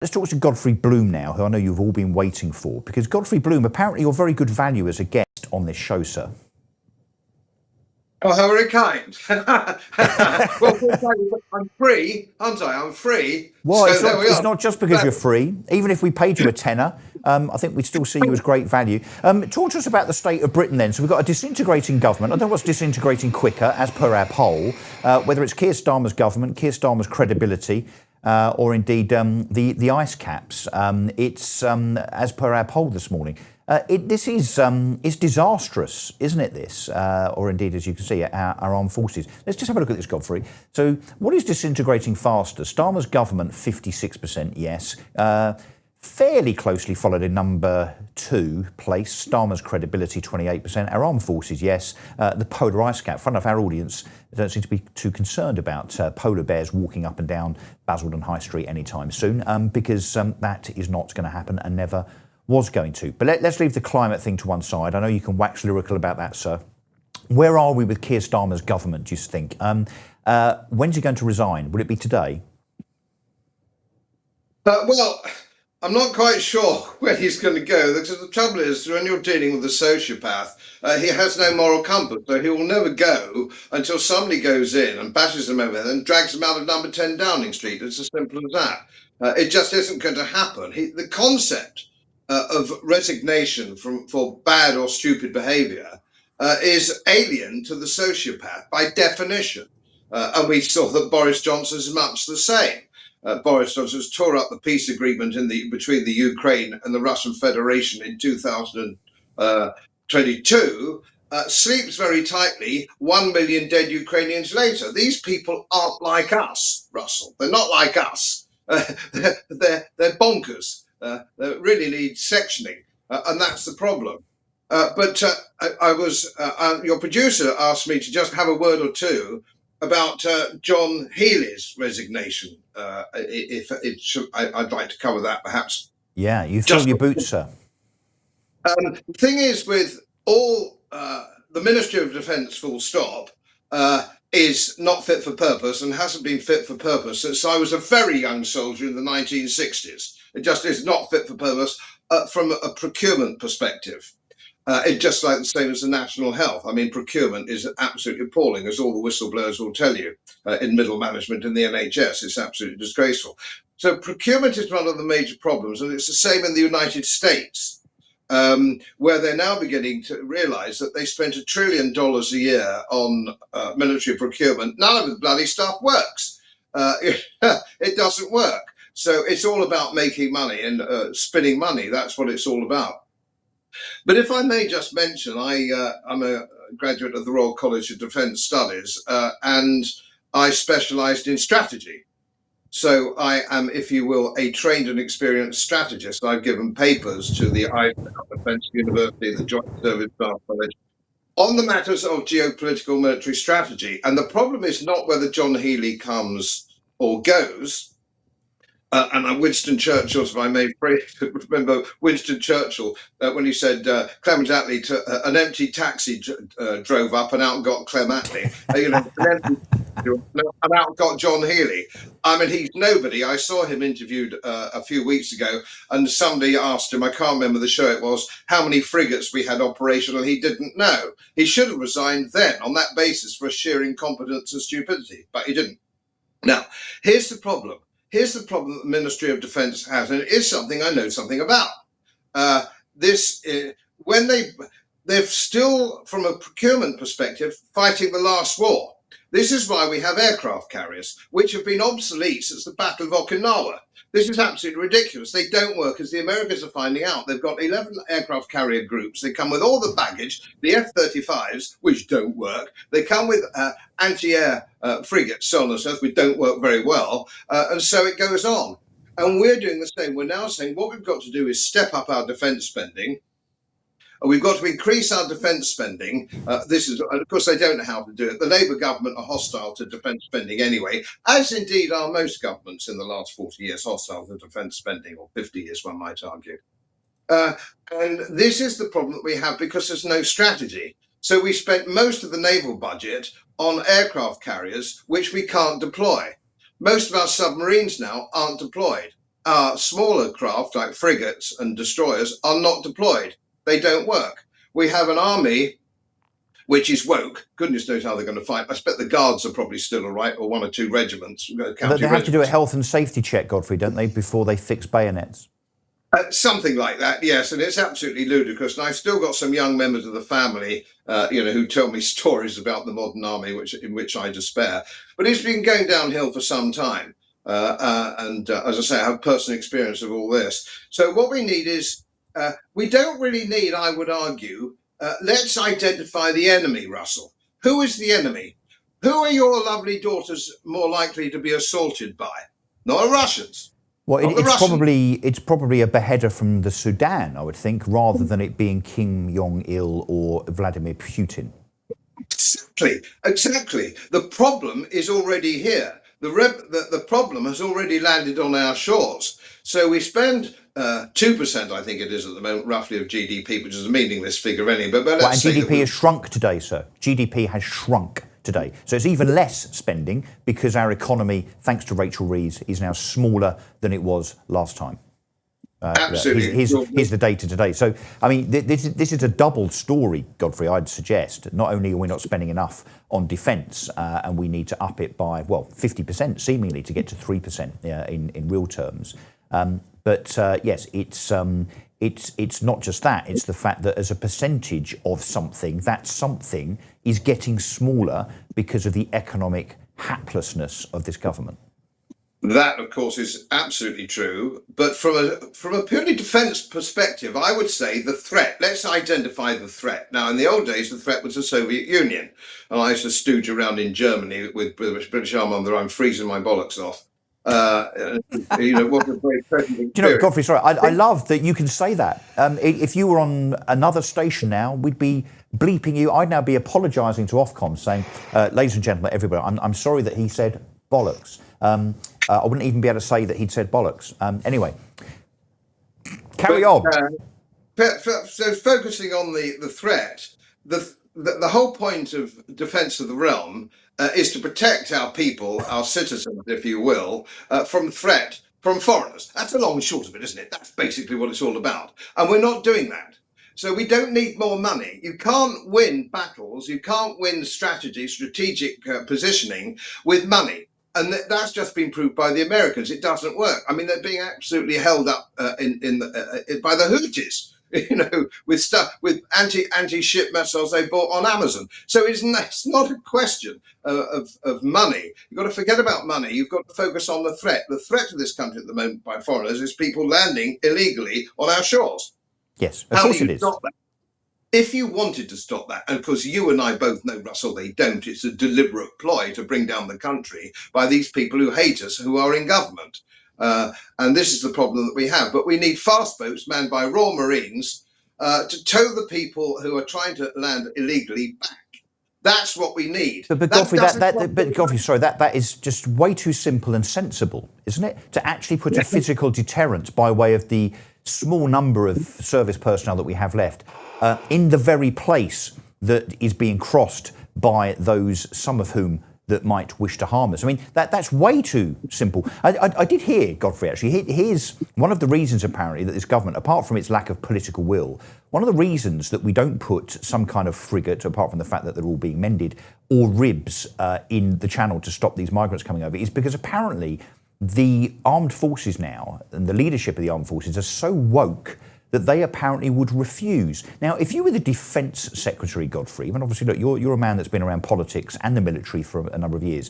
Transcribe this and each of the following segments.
Let's talk to Godfrey Bloom now, who I know you've all been waiting for, because Godfrey Bloom, apparently you're very good value as a guest on this show, sir. Oh, how very kind. Well, I'm free, aren't I? I'm free. Well, so it's not just because you're free. Even if we paid you a tenner, I think we'd still see you as great value. Talk to us about the state of Britain then. So we've got a disintegrating government. I don't know what's disintegrating quicker, as per our poll, whether it's Keir Starmer's government, Keir Starmer's credibility, or indeed the ice caps. It's as per our poll this morning. This is it's disastrous, isn't it? This, or indeed, as you can see, our armed forces. Let's just have a look at this, Godfrey. So, what is disintegrating faster? Starmer's government, 56% yes. Fairly closely followed in number 2 place, Starmer's credibility, 28%. Our armed forces, yes. The polar ice cap. Fun enough, our audience don't seem to be too concerned about polar bears walking up and down Basildon High Street anytime soon, because that is not going to happen and never was going to. But let's leave the climate thing to one side. I know you can wax lyrical about that, sir. Where are we with Keir Starmer's government, do you think? When's he going to resign? Would it be today? Well, I'm not quite sure where he's going to go. The trouble is, when you're dealing with a sociopath, he has no moral compass, so he will never go until somebody goes in and bashes him over and drags him out of number 10 Downing Street. It's as simple as that. It just isn't going to happen. The concept of resignation for bad or stupid behaviour is alien to the sociopath by definition. And we saw that Boris Johnson is much the same. Boris Johnson tore up the peace agreement between the Ukraine and the Russian Federation in 2022, sleeps very tightly, 1 million dead Ukrainians later. These people aren't like us, Russell. They're not like us. They're bonkers. They really need sectioning, and that's the problem. But your producer asked me to just have a word or two about John Healey's resignation. I'd like to cover that, perhaps. Yeah, you fill your boots, sir. The thing is, with all the Ministry of Defence, full stop, is not fit for purpose and hasn't been fit for purpose since I was a very young soldier in the 1960s. It just is not fit for purpose from a procurement perspective. It's just like the same as the national health. I mean, procurement is absolutely appalling, as all the whistleblowers will tell you, in middle management in the NHS. It's absolutely disgraceful. So procurement is one of the major problems, and it's the same in the United States, where they're now beginning to realise that they spent $1 trillion a year on military procurement. None of the bloody stuff works. It doesn't work. So it's all about making money and spinning money. That's what it's all about. But if I may just mention, I'm a graduate of the Royal College of Defence Studies, and I specialised in strategy. So I am, if you will, a trained and experienced strategist. I've given papers to the Defence University, the Joint Service Staff College, on the matters of geopolitical military strategy. And the problem is not whether John Healey comes or goes. And Winston Churchill, if I may remember Winston Churchill, when he said Clement Attlee, an empty taxi drove up and out got Clem Attlee, and out got John Healey. I mean, he's nobody. I saw him interviewed a few weeks ago, and somebody asked him, I can't remember the show it was, how many frigates we had operational. He didn't know. He should have resigned then on that basis for sheer incompetence and stupidity, but he didn't. Now, here's the problem. Here's the problem that the Ministry of Defence has, and it is something I know something about. When they're still, from a procurement perspective, fighting the last war. This is why we have aircraft carriers, which have been obsolete since the Battle of Okinawa. This is absolutely ridiculous. They don't work, as the Americans are finding out. They've got 11 aircraft carrier groups. They come with all the baggage, the F-35s, which don't work. They come with anti-air frigates, so on and so forth, which don't work very well. And so it goes on. And we're doing the same. We're now saying what we've got to do is step up our defence spending. We've got to increase our defence spending. Of course, they don't know how to do it. The Labour government are hostile to defence spending anyway, as indeed are most governments in the last 40 years hostile to defence spending, or 50 years, one might argue. And this is the problem that we have because there's no strategy. So we spent most of the naval budget on aircraft carriers, which we can't deploy. Most of our submarines now aren't deployed. our smaller craft like frigates and destroyers are not deployed. They don't work. We have an army which is woke. Goodness knows how they're going to fight. I expect the guards are probably still all right, or one or two regiments. They have to do a health and safety check, Godfrey, don't they, before they fix bayonets? Something like that, yes, and it's absolutely ludicrous. And I've still got some young members of the family, who tell me stories about the modern army, in which I despair. But it's been going downhill for some time, and as I say, I have personal experience of all this. So what we need is, we don't really need, I would argue, let's identify the enemy, Russell. Who is the enemy? Who are your lovely daughters more likely to be assaulted by? Not the Russians. Well, it's probably a beheader from the Sudan, I would think, rather than it being Kim Jong-il or Vladimir Putin. Exactly. The problem is already here. The problem has already landed on our shores. So we spend 2%, I think it is at the moment, roughly, of GDP, which is a meaningless figure anyway. But well, and GDP has shrunk today, sir. GDP has shrunk today. So it's even less spending because our economy, thanks to Rachel Reeves, is now smaller than it was last time. Absolutely. Here's the data today. So, I mean, this is a double story, Godfrey, I'd suggest. Not only are we not spending enough on defence, and we need to up it by, 50% seemingly to get to 3% in real terms. But yes, it's not just that. It's the fact that as a percentage of something, that something is getting smaller because of the economic haplessness of this government. That, of course, is absolutely true. But from a purely defence perspective, I would say the threat. Let's identify the threat. Now, in the old days, the threat was the Soviet Union, and I used to stooge around in Germany with British arm under. I'm freezing my bollocks off. What a very present experience. Do you know, Godfrey, sorry, I love that you can say that. If you were on another station now, we'd be bleeping you. I'd now be apologising to Ofcom, saying, ladies and gentlemen, everybody, I'm sorry that he said bollocks. I wouldn't even be able to say that he'd said bollocks. Anyway, carry on. So focusing on the threat, the whole point of defence of the realm is to protect our people, our citizens, if you will, from threat from foreigners. That's the long and short of it, isn't it? That's basically what it's all about. And we're not doing that. So we don't need more money. You can't win battles. You can't win strategic positioning with money. And that's just been proved by the Americans. It doesn't work. I mean, they're being absolutely held up by the Houthis, with anti-ship missiles they bought on Amazon. So it's not a question of money. You've got to forget about money. You've got to focus on the threat. The threat to this country at the moment by foreigners is people landing illegally on our shores. Yes, of course it is. Stop that? If you wanted to stop that, and of course you and I both know, Russell, they don't. It's a deliberate ploy to bring down the country by these people who hate us, who are in government. And this is the problem that we have. But we need fast boats manned by Royal Marines to tow the people who are trying to land illegally back. That's what we need. But Godfrey, sorry, that is just way too simple and sensible, isn't it? To actually put a physical deterrent by way of the small number of service personnel that we have left in the very place that is being crossed by those, some of whom that might wish to harm us. I mean, that's way too simple. I did hear, Godfrey, actually, here's one of the reasons, apparently, that this government, apart from its lack of political will, one of the reasons that we don't put some kind of frigate, apart from the fact that they're all being mended, or ribs in the channel to stop these migrants coming over, is because apparently the armed forces now, and the leadership of the armed forces, are so woke that they apparently would refuse. Now, if you were the Defence Secretary, Godfrey, and obviously, look, you're a man that's been around politics and the military for a number of years.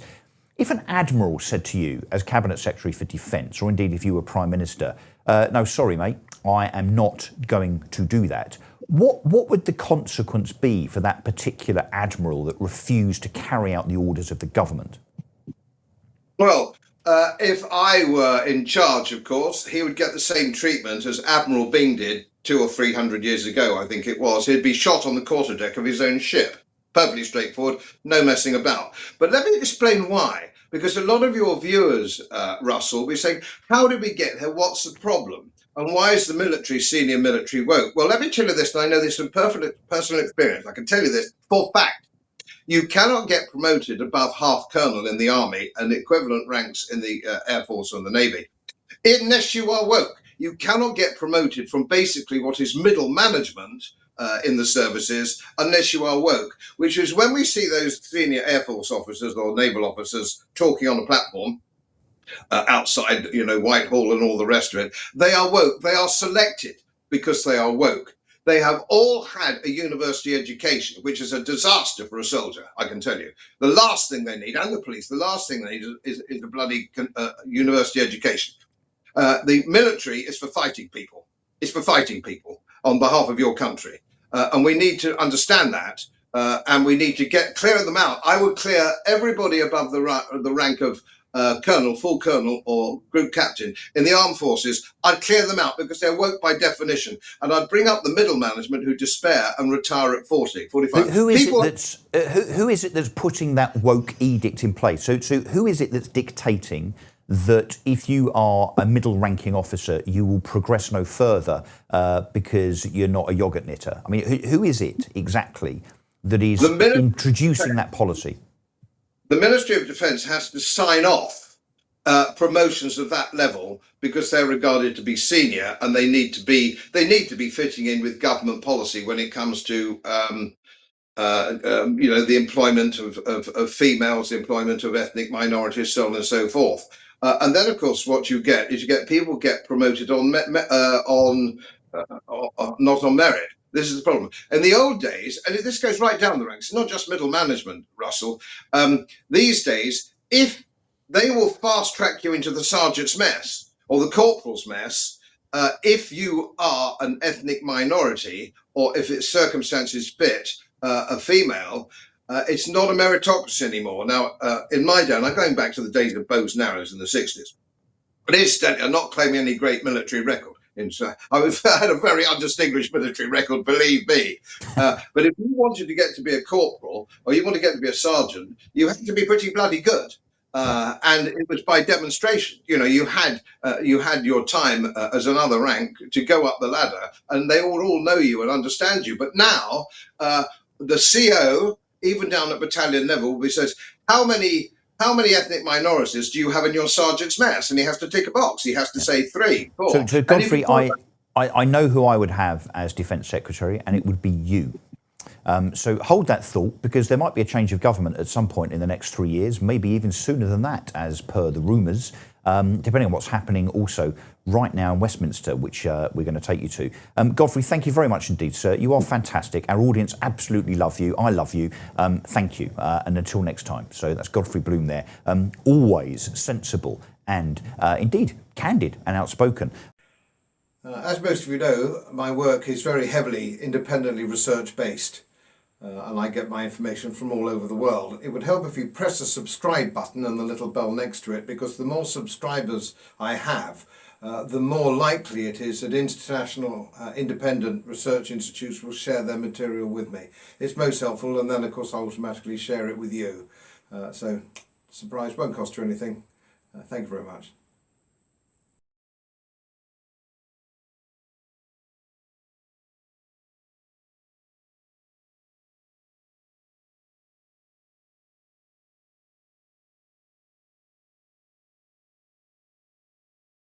If an admiral said to you, as Cabinet Secretary for Defence, or indeed if you were Prime Minister, no, sorry, mate, I am not going to do that, what would the consequence be for that particular admiral that refused to carry out the orders of the government? Well, if I were in charge, of course, he would get the same treatment as Admiral Byng did 200 or 300 years ago, I think it was. He'd be shot on the quarterdeck of his own ship. Perfectly straightforward, no messing about. But let me explain why. Because a lot of your viewers, Russell, will be saying, how did we get here? What's the problem? And why is the senior military woke? Well, let me tell you this, and I know this from personal experience. I can tell you this for fact. You cannot get promoted above half colonel in the army and equivalent ranks in the Air Force or the Navy unless you are woke. You cannot get promoted from basically what is middle management in the services unless you are woke, which is when we see those senior Air Force officers or naval officers talking on a platform outside, Whitehall and all the rest of it. They are woke. They are selected because they are woke. They have all had a university education, which is a disaster for a soldier, I can tell you. The last thing they need, and the police, the last thing they need is a bloody university education. The military is for fighting people. It's for fighting people on behalf of your country. And we need to understand that. And we need to clear them out. I would clear everybody above the rank of colonel, full colonel, or group captain in the armed forces. I'd clear them out because they're woke by definition. And I'd bring up the middle management who despair and retire at 40, 45. Who is it that's putting that woke edict in place? So who is it that's dictating that if you are a middle-ranking officer, you will progress no further because you're not a yogurt knitter? I mean, who is it exactly that is introducing that policy? The Ministry of Defence has to sign off promotions of that level because they're regarded to be senior, and they need to be fitting in with government policy when it comes to the employment of females, the employment of ethnic minorities, so on and so forth. And then, of course, what you get is people get promoted not on merit. This is the problem. In the old days, and this goes right down the ranks, not just middle management, Russell. These days, if they will fast track you into the sergeant's mess or the corporal's mess, if you are an ethnic minority or if its circumstances fit a female, it's not a meritocracy anymore. Now, in my day, and I'm going back to the days of bows and arrows in the 60s, but incidentally, I'm not claiming any great military record. I've had a very undistinguished military record, believe me. But if you wanted to get to be a corporal or you want to get to be a sergeant, you had to be pretty bloody good. And it was by demonstration. You had your time as another rank to go up the ladder, and they would all know you and understand you. But now the CO, even down at battalion level, says, how many ethnic minorities do you have in your sergeant's mess? And he has to tick a box. He has to say 3, 4. So Godfrey, I know who I would have as Defence Secretary, and it would be you. So hold that thought, because there might be a change of government at some point in the next 3 years, maybe even sooner than that, as per the rumours, depending on what's happening also right now in Westminster, which we're going to take you to. Godfrey, thank you very much indeed, sir. You are fantastic. Our audience absolutely love you. I love you. Thank you. And until next time. So that's Godfrey Bloom there. Always sensible and indeed candid and outspoken. As most of you know, my work is very heavily independently research-based, and I get my information from all over the world. It would help if you press the subscribe button and the little bell next to it, because the more subscribers I have, the more likely it is that international independent research institutes will share their material with me. It's most helpful, and then of course I automatically share it with you. So, surprise, won't cost you anything. Thank you very much.